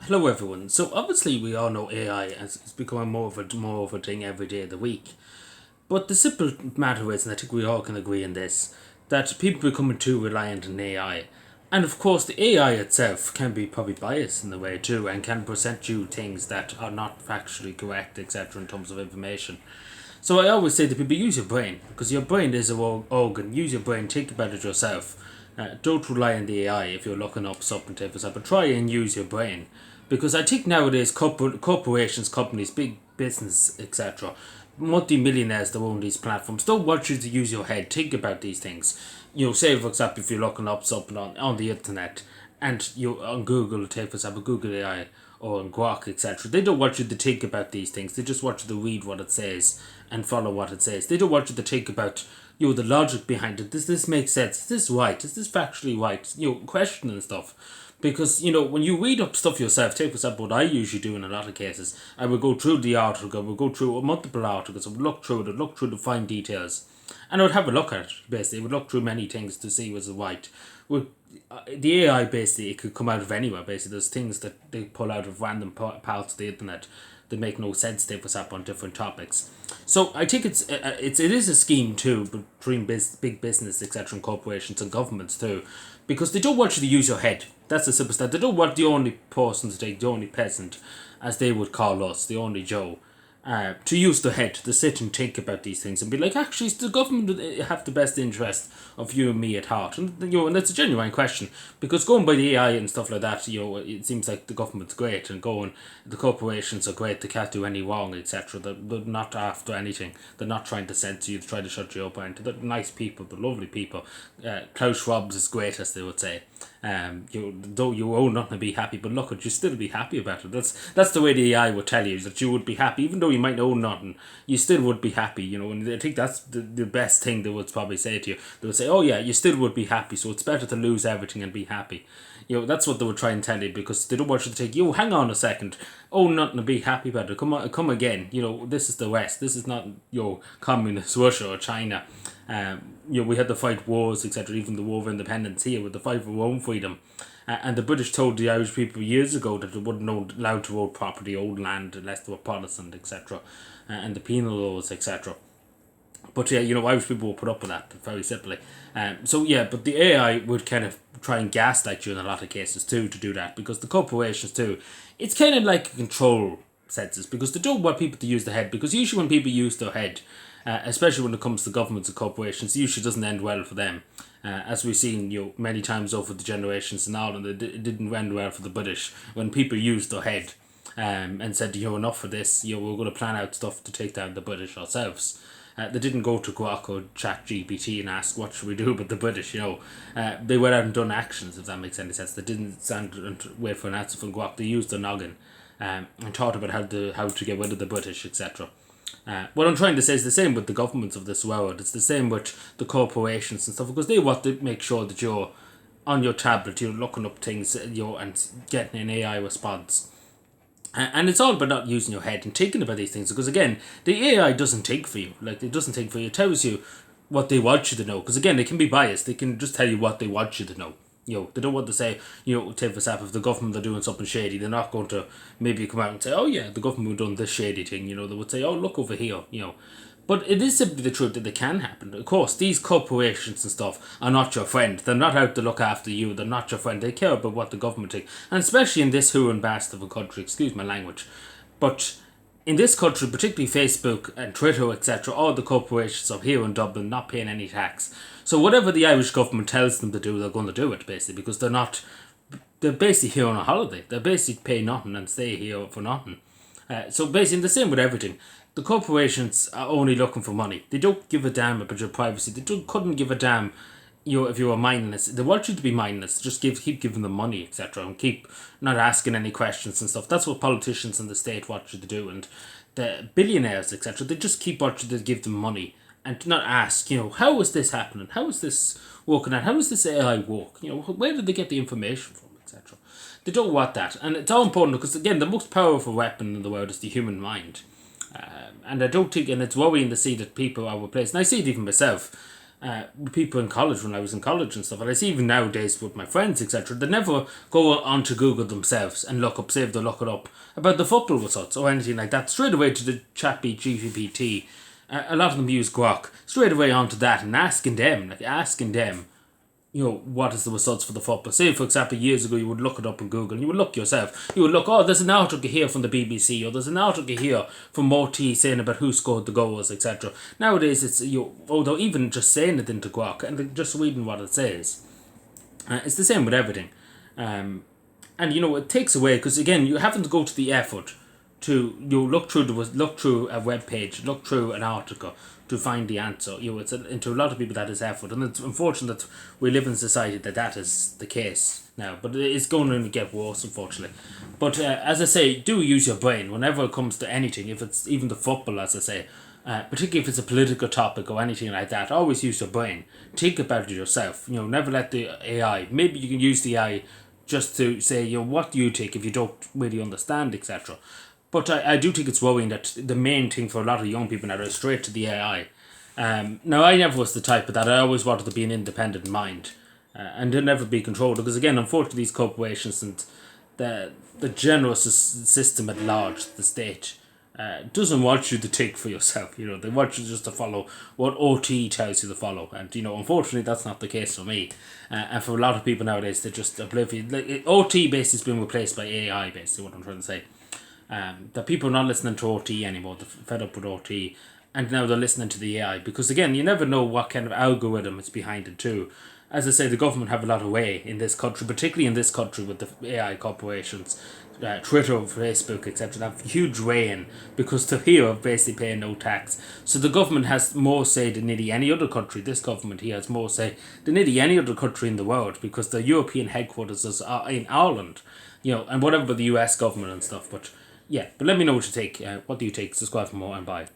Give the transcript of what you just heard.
Hello everyone. So obviously we all know AI as it's becoming more of a thing every day of the week. But the simple matter is, and I think we all can agree on this, that people are becoming too reliant on AI. And of course the AI itself can be probably biased in the way too and can present you things that are not factually correct, etc. in terms of information. So I always say to people, use your brain, because your brain is a organ. Use your brain, think about it yourself. Don't rely on the AI if you're looking up something to yourself, but try and use your brain. Because I think nowadays corporations, companies, big business, etc., multi-millionaires that own these platforms don't want you to use your head, think about these things. Say for example, if you're looking up something on the internet and you on Google, take for example Google AI or on Grok, etc. They don't want you to think about these things. They just want you to read what it says and follow what it says. They don't want you to think about the logic behind it. Does this make sense? Is this right? Is this factually right? Question and stuff. Because, when you read up stuff yourself, take for example what I usually do in a lot of cases, I would go through the article, I would go through multiple articles, I would look through it, look through the fine details, and I would have a look at it, basically. I would look through many things to see was it right. Well, the AI, basically, it could come out of anywhere, basically. There's things that they pull out of random parts of the internet that make no sense to what's up on different topics. So I think it is a scheme too between big business, etc., and corporations and governments too, because they don't want you to use your head. That's the simple stuff. They don't want the only person to take, the only peasant, as they would call us, the only Joe, to use the head to sit and think about these things and be like, actually, does the government have the best interest of you and me at heart? And that's a genuine question, because going by the AI and stuff like that, it seems like the government's great, and the corporations are great, they can't do any wrong, etc. They're not after anything. They're not trying to censor you, to try to shut you up, and they're nice people, they're lovely people. Klaus Schwab is great, as they would say. Though you owe nothing to be happy, but look, you still be happy about it. That's the way the AI would tell you, that you would be happy, even though you might know nothing. You still would be happy, and I think that's the best thing they would probably say to you. They would say, "Oh yeah, you still would be happy, so it's better to lose everything and be happy." That's what they would try and tell you, because they don't want you to take. Hang on a second. Oh, nothing to be happy about it. Come again. This is the West. This is not communist Russia or China. We had to fight wars, etc. Even the war of independence here, with the fight for our own freedom. And the British told the Irish people years ago that they wouldn't allowed to own property, own land, unless they were Protestant, etc. And the penal laws, etc. But yeah, Irish people will put up with that, very simply. But the AI would kind of try and gaslight you in a lot of cases too, to do that, because the corporations too, it's kind of like a control senses, because they don't want people to use their head, because usually when people use their head, especially when it comes to governments and corporations, it usually doesn't end well for them. As we've seen, many times over the generations in Ireland, it didn't end well for the British when people used their head, and said, enough for this, we're going to plan out stuff to take down the British ourselves. They didn't go to Grok or ChatGPT and ask, what should we do with the British, They went out and done actions, if that makes any sense. They didn't stand and wait for an answer from Grok. They used their noggin, and thought about how to get rid of the British, etc. What I'm trying to say is the same with the governments of this world. It's the same with the corporations and stuff, because they want to make sure that you're on your tablet, you're looking up things, and getting an AI response. And it's all about not using your head and thinking about these things, because again, the AI doesn't think for you. Like, it doesn't think for you. It tells you what they want you to know. Because again, they can be biased. They can just tell you what they want you to know. They don't want to say, take for example, if the government are doing something shady, they're not going to maybe come out and say, oh yeah, the government have done this shady thing. They would say, oh, look over here. But it is simply the truth that it can happen. Of course, these corporations and stuff are not your friend. They're not out to look after you. They're not your friend. They care about what the government thinks. And especially in this who and bast of a country, excuse my language. But in this country, particularly Facebook and Twitter, etc., all the corporations are here in Dublin not paying any tax. So whatever the Irish government tells them to do, they're going to do it, basically, because they're basically here on a holiday. They basically pay nothing and stay here for nothing. So basically, the same with everything. The corporations are only looking for money. They don't give a damn about your privacy. Couldn't give a damn, if you were mindless. They want you to be mindless. Just keep giving them money, etc., and keep not asking any questions and stuff. That's what politicians in the state want you to do, and the billionaires, etc. They just keep wanting to give them money and not ask, how is this happening? How is this working out? How is this AI work? Where did they get the information from, etc. They don't want that, and it's all important because again, the most powerful weapon in the world is the human mind. And I don't think, and it's worrying to see that people are replaced, and I see it even myself. with people in college when I was in college and stuff, and I see even nowadays with my friends, etc. They never go onto Google themselves and look up, say if they look it up about the football results or anything like that, straight away to the chatbot GPT. A lot of them use Grok, straight away onto that and asking them, what is the results for the football? Say, for example, years ago, you would look it up in Google and you would look yourself. You would look, oh, there's an article here from the BBC or there's an article here from OT saying about who scored the goals, etc. Nowadays, it's, although even just saying it into Grok and just reading what it says, it's the same with everything. And, it takes away, because again, you haven't to go to the effort to look through a web page, look through an article to find the answer. It's into a lot of people that is effort, and it's unfortunate that we live in a society that is the case now. But it's going to get worse, unfortunately. But as I say, do use your brain whenever it comes to anything. If it's even the football, as I say, particularly if it's a political topic or anything like that, always use your brain. Think about it yourself. Never let the AI. Maybe you can use the AI just to say, what do you think if you don't really understand, etc. But I do think it's worrying that the main thing for a lot of young people now is straight to the AI. Now, I never was the type of that. I always wanted to be an independent mind and to never be controlled. Because, again, unfortunately, these corporations and the general system at large, the state, doesn't want you to think for yourself. They want you just to follow what OT tells you to follow. And, unfortunately, that's not the case for me. And for a lot of people nowadays, they're just oblivious. OT basically has been replaced by AI, basically, what I'm trying to say. That people are not listening to OT anymore. They're fed up with OT, and now they're listening to the AI, because again, you never know what kind of algorithm is behind it too. As I say, the government have a lot of way in this country, particularly in this country with the AI corporations, Twitter, Facebook, etc. They have huge way in, because they're here basically paying no tax. So the government has more say than nearly any other country. This government here has more say than nearly any other country in the world, because the European headquarters is in Ireland, and whatever the US government and stuff. But yeah, but let me know what you take. What do you take? Subscribe for more, and bye.